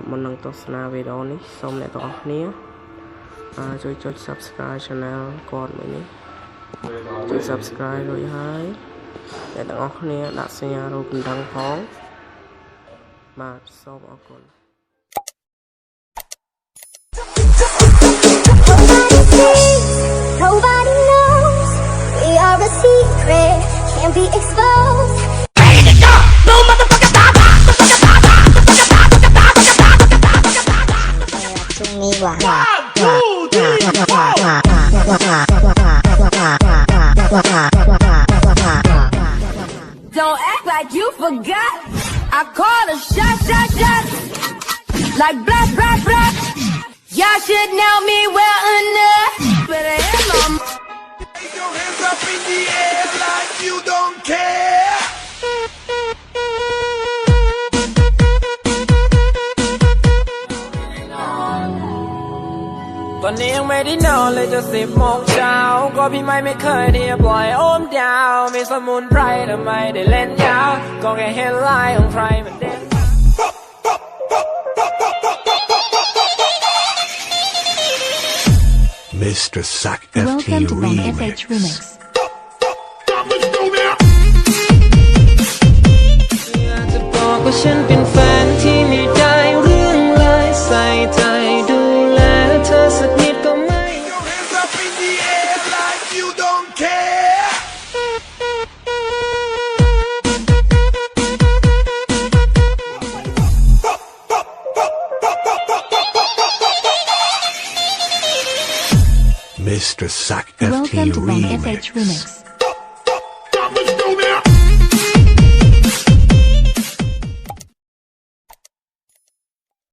មុននឹងទស្សនាវីដេអូនេះសូមអ្នកទាំងអស់គ្នាជួយចុច Subscribe Channel គាត់មួយនេះជួយ Subscribe រួចហើយអ្នកទាំងអស់គ្នាដាក់សញ្ញារូបកណ្ដឹងផងបាទសូមអរគុណ Nobody knows we are a secret, can't be exposed. No motherfucker stop! Don't act like you forgot. I call a shot. Like blah, blah, blah. Y'all should know me well enough. But I am on. Raise your hands up in the air like you don't care. ตอนนี้ยังไม่ได้นอนเลยจะ10 โมงเช้าก็พี่ไม่เคยที่จะปล่อยโอมดาวมีสมุนไพรแต่ไม่ได้เล่นยาวก็แค่เห็นลายของใครมันเด่น Mr. Sack FT Welcome to Bang Remix. FH Remix. อยากจะบอกว่าฉันเป็นแฟนที่ไม่ได้เรื่องเลยใส่ใจดูแลเธอสักนิดก็ไม่ Raise your hands up in the air like you don't care. Mr. Sack FT Welcome to Bang Remix. FH Remix.